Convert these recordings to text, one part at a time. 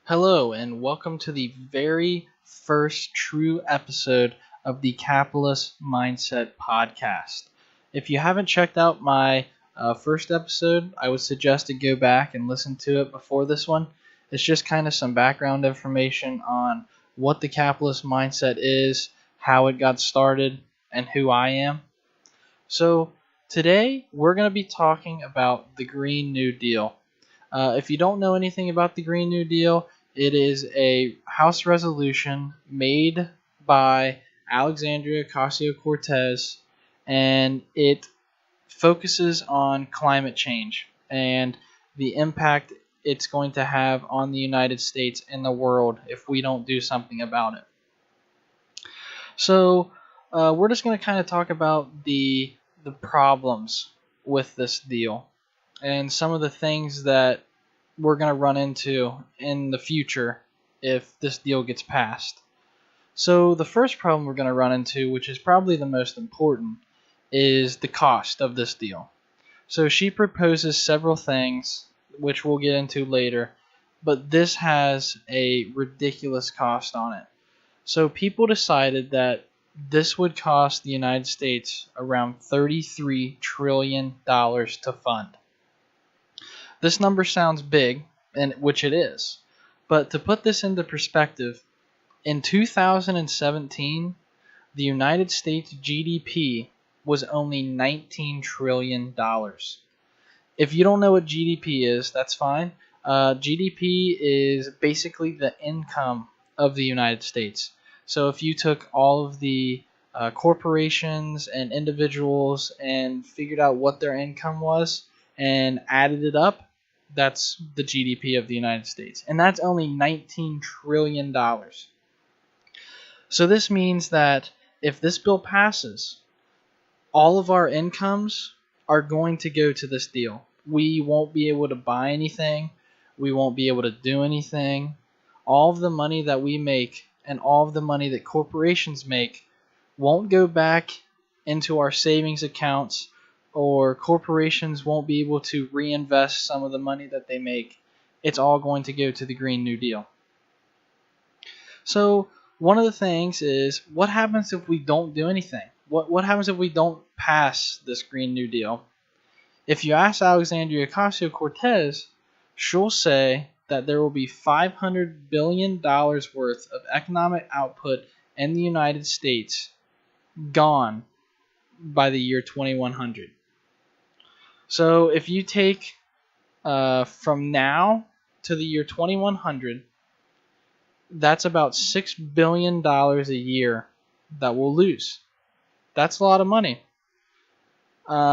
Hello, and welcome to the very first true episode of the Capitalist Mindset Podcast. If you haven't checked out my first episode, I would suggest to go back and listen to it before this one. It's just kind of some background information on what the capitalist mindset is, how it got started, and who I am. So, today we're going to be talking about the Green New Deal. If you don't know anything about the Green New Deal, it is a House resolution made by Alexandria Ocasio Cortez, and it focuses on climate change and the impact it's going to have on the United States and the world if we don't do something about it. So, we're just going to kind of talk about the problems with this deal and some of the things that we're going to run into in the future if this deal gets passed. So, the first problem we're going to run into, which is probably the most important, is the cost of this deal. So, she proposes several things, which we'll get into later, but this has a ridiculous cost on it. So, people decided that this would cost the United States around $33 trillion to fund. This number sounds big, and which it is. But to put this into perspective, in 2017, the United States GDP was only $19 trillion. If you don't know what GDP is, that's fine. GDP is basically the income of the United States. So if you took all of the corporations and individuals and figured out what their income was and added it up, that's the GDP of the United States. And that's only $19 trillion. So this means that if this bill passes, all of our incomes are going to go to this deal. We won't be able to buy anything. We won't be able to do anything. All of the money that we make and all of the money that corporations make won't go back into our savings accounts, or corporations won't be able to reinvest some of the money that they make. It's all going to go to the Green New Deal. So one of the things is, what happens if we don't do anything? What happens if we don't pass this Green New Deal? If you ask Alexandria Ocasio-Cortez, she'll say that there will be $500 billion worth of economic output in the United States gone by the year 2100. So if you take from now to the year 2100, that's about $6 billion a year that we'll lose. That's a lot of money.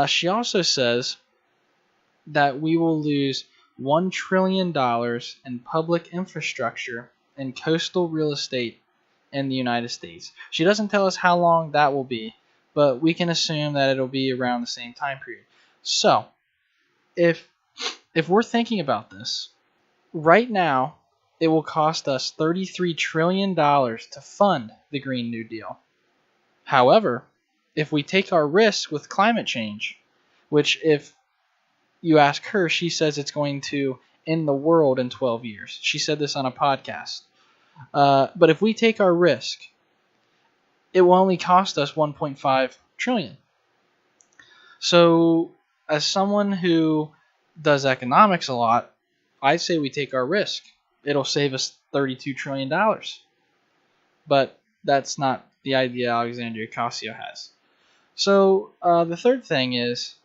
She also says that we will lose $1 trillion in public infrastructure and coastal real estate in the United States. She doesn't tell us how long that will be, but we can assume that it'll be around the same time period. So, if we're thinking about this, right now, it will cost us $33 trillion to fund the Green New Deal. However, if we take our risk with climate change, which if you ask her, she says it's going to end the world in 12 years. She said this on a podcast. But if we take our risk, it will only cost us $1.5 trillion. So, as someone who does economics a lot, I'd say we take our risk. It'll save us $32 trillion. But that's not the idea Alexandria Ocasio has. So, the third thing is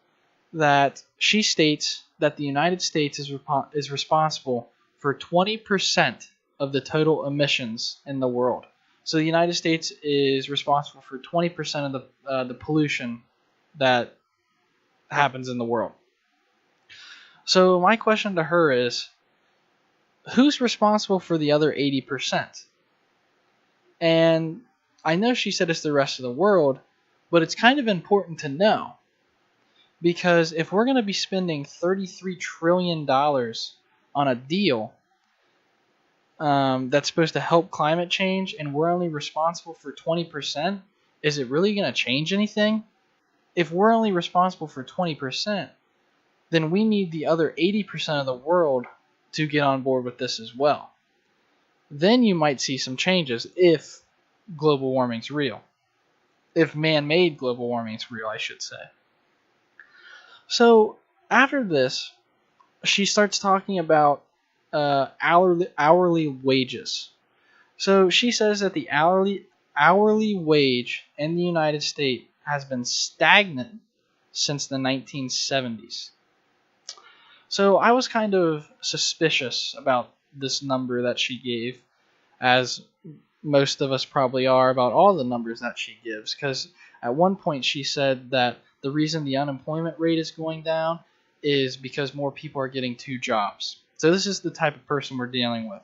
that she states that the United States is responsible for 20% of the total emissions in the world. So the United States is responsible for 20% of the pollution that happens in the world. So my question to her is, who's responsible for the other 80%? And I know she said it's the rest of the world, but it's kind of important to know. Because if we're going to be spending $33 trillion on a deal that's supposed to help climate change, and we're only responsible for 20%, is it really going to change anything? If we're only responsible for 20%, then we need the other 80% of the world to get on board with this as well. then you might see some changes if global warming's real. If man-made global warming is real, I should say. So after this, she starts talking about hourly wages. So she says that the hourly wage in the United States has been stagnant since the 1970s. So I was kind of suspicious about this number that she gave, as most of us probably are about all the numbers that she gives, because at one point she said that the reason the unemployment rate is going down is because more people are getting 2 jobs. So this is the type of person we're dealing with.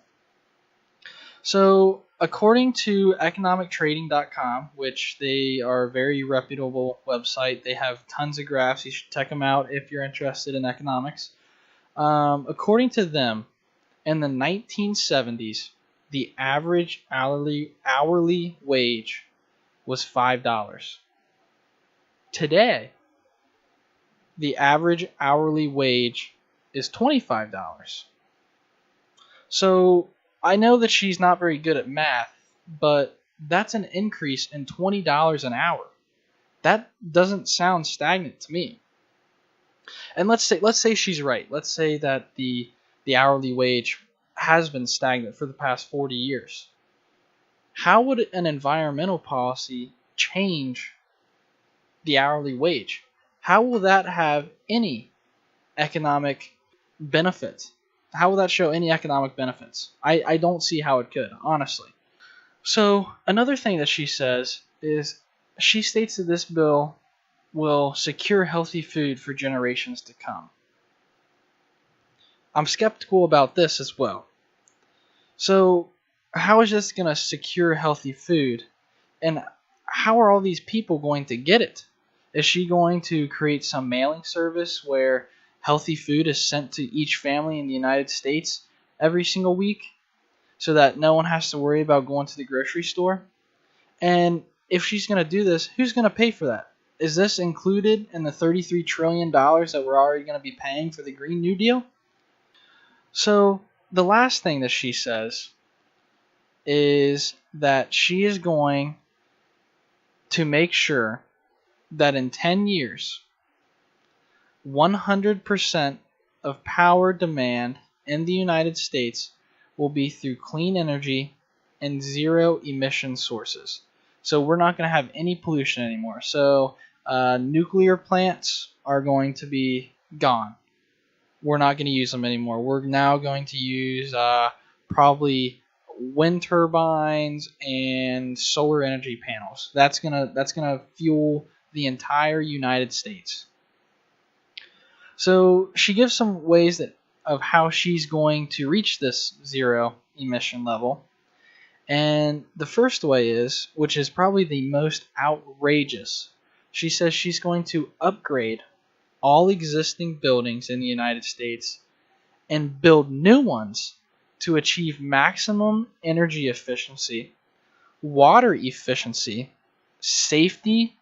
So according to economictrading.com, which they are a very reputable website, they have tons of graphs. You should check them out if you're interested in economics. According to them, in the 1970s, the average hourly wage was $5. Today, the average hourly wage is $25. So I know that she's not very good at math, but that's an increase in $20 an hour. That doesn't sound stagnant to me. And let's say she's right. Let's say that the hourly wage has been stagnant for the past 40 years. How would an environmental policy change the hourly wage? How will that have any economic benefit? How will that show any economic benefits? I don't see how it could, honestly. So another thing that she says is she states that this bill will secure healthy food for generations to come. I'm skeptical about this as well. So how is this going to secure healthy food? And how are all these people going to get it? Is she going to create some mailing service where healthy food is sent to each family in the United States every single week so that no one has to worry about going to the grocery store? And if she's going to do this, who's going to pay for that? Is this included in the $33 trillion that we're already going to be paying for the Green New Deal? So the last thing that she says is that she is going to make sure that in 10 years, 100% of power demand in the United States will be through clean energy and zero emission sources. So we're not going to have any pollution anymore. So nuclear plants are going to be gone. We're not going to use them anymore. We're now going to use probably wind turbines and solar energy panels. That's gonna fuel the entire United States. So she gives some ways of how she's going to reach this zero emission level. And the first way is, which is probably the most outrageous, she says she's going to upgrade all existing buildings in the United States and build new ones to achieve maximum energy efficiency, water efficiency, safety,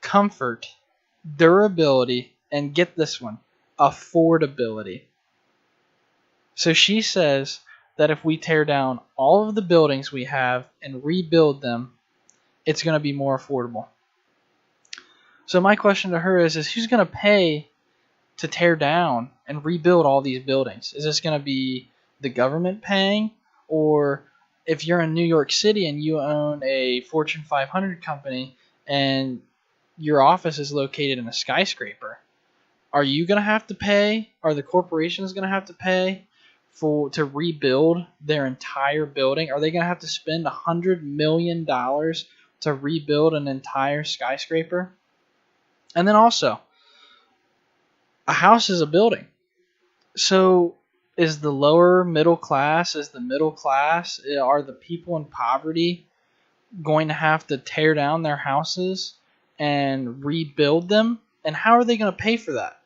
comfort, durability, and get this one, affordability. So she says that if we tear down all of the buildings we have and rebuild them, it's going to be more affordable. So my question to her is who's going to pay to tear down and rebuild all these buildings? Is this going to be the government paying? Or if you're in New York City and you own a Fortune 500 company and your office is located in a skyscraper, are you going to have to pay? Are the corporations going to have to pay to rebuild their entire building? Are they going to have to spend $100 million to rebuild an entire skyscraper? And then also, a house is a building. So is the lower middle class, is the middle class, are the people in poverty going to have to tear down their houses and rebuild them? And how are they going to pay for that?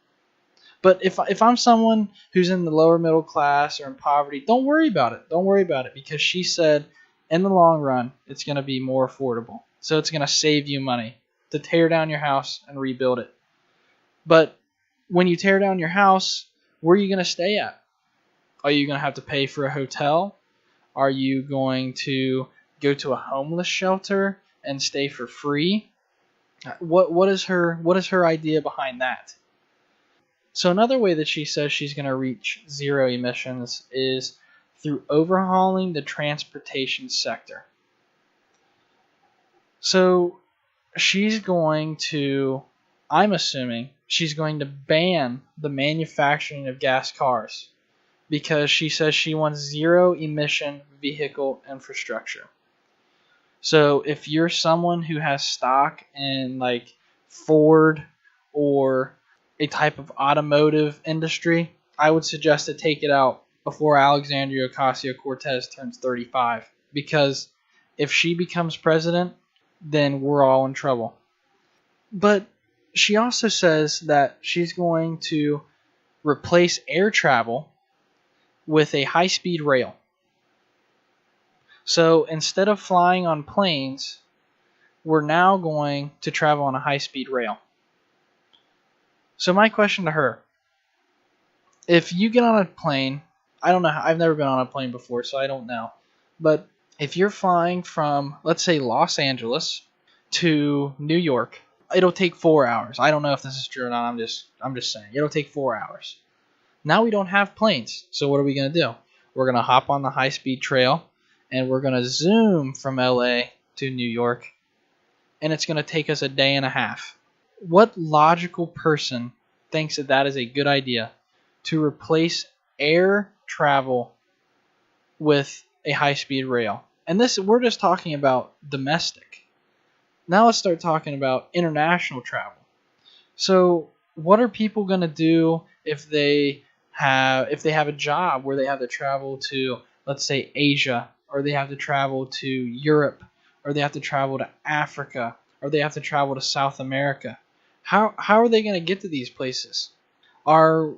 But if I'm someone who's in the lower middle class or in poverty, don't worry about it. Don't worry about it, because she said in the long run, it's going to be more affordable. So it's going to save you money to tear down your house and rebuild it. But when you tear down your house, where are you going to stay at? Are you going to have to pay for a hotel? Are you going to go to a homeless shelter and stay for free? What is her idea behind that? So another way that she says she's going to reach zero emissions is through overhauling the transportation sector. So she's going to, I'm assuming, she's going to ban the manufacturing of gas cars because she says she wants zero emission vehicle infrastructure. So if you're someone who has stock in like Ford or a type of automotive industry, I would suggest to take it out before Alexandria Ocasio-Cortez turns 35. Because if she becomes president, then we're all in trouble. But she also says that she's going to replace air travel with a high-speed rail. So instead of flying on planes, we're now going to travel on a high-speed rail. So my question to her, if you get on a plane, I don't know, I've never been on a plane before, so I don't know. But if you're flying from, let's say, Los Angeles to New York, it'll take 4 hours. I don't know if this is true or not. I'm just saying. It'll take 4 hours. Now we don't have planes, so what are we going to do? We're going to hop on the high-speed trail, and we're going to zoom from LA to New York, and it's going to take us a day and a half. What logical person thinks that that is a good idea to replace air travel with a high-speed rail? And this, we're just talking about domestic. Now let's start talking about international travel. So what are people going to do if they have a job where they have to travel to, let's say, Asia, or they have to travel to Europe, or they have to travel to Africa, or they have to travel to South America? How are they going to get to these places? Are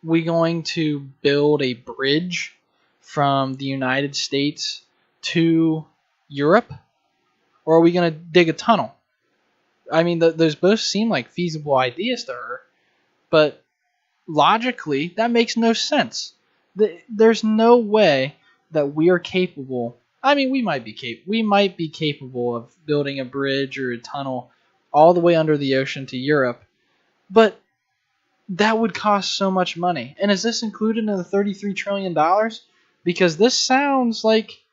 we going to build a bridge from the United States to Europe? Or are we going to dig a tunnel? I mean, those both seem like feasible ideas to her, but logically, that makes no sense. There's no way that we are capable. I mean, we might be capable of building a bridge or a tunnel all the way under the ocean to Europe, but that would cost so much money. And is this included in the $33 trillion? Because this sounds like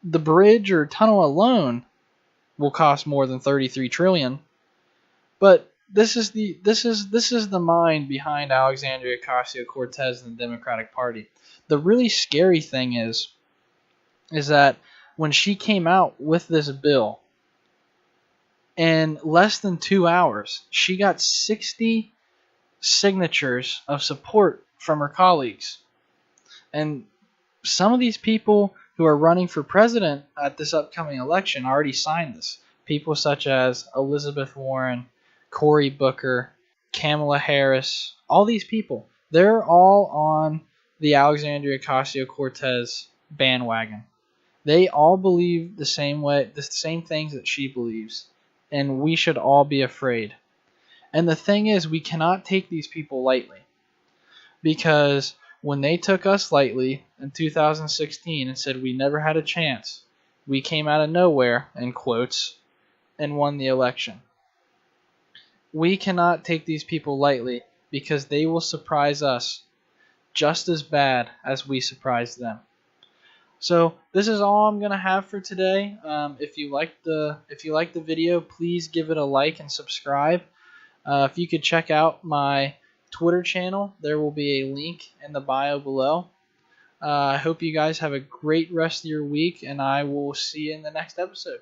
the bridge or tunnel alone will cost more than 33 trillion. But this is the mind behind Alexandria Ocasio-Cortez and the Democratic Party. The really scary thing is that when she came out with this bill, in less than 2 hours, she got 60 signatures of support from her colleagues. And some of these people who are running for president at this upcoming election already signed this. People such as Elizabeth Warren, Cory Booker, Kamala Harris, all these people, they're all on the Alexandria Ocasio-Cortez bandwagon. They all believe the same things that she believes, and we should all be afraid. And the thing is, we cannot take these people lightly, because when they took us lightly in 2016 and said we never had a chance, we came out of nowhere, in quotes, and won the election. We cannot take these people lightly because they will surprise us just as bad as we surprised them. So this is all I'm gonna have for today. If you like the video, please give it a like and subscribe. If you could check out my Twitter channel, there will be a link in the bio below. I hope you guys have a great rest of your week, and I will see you in the next episode.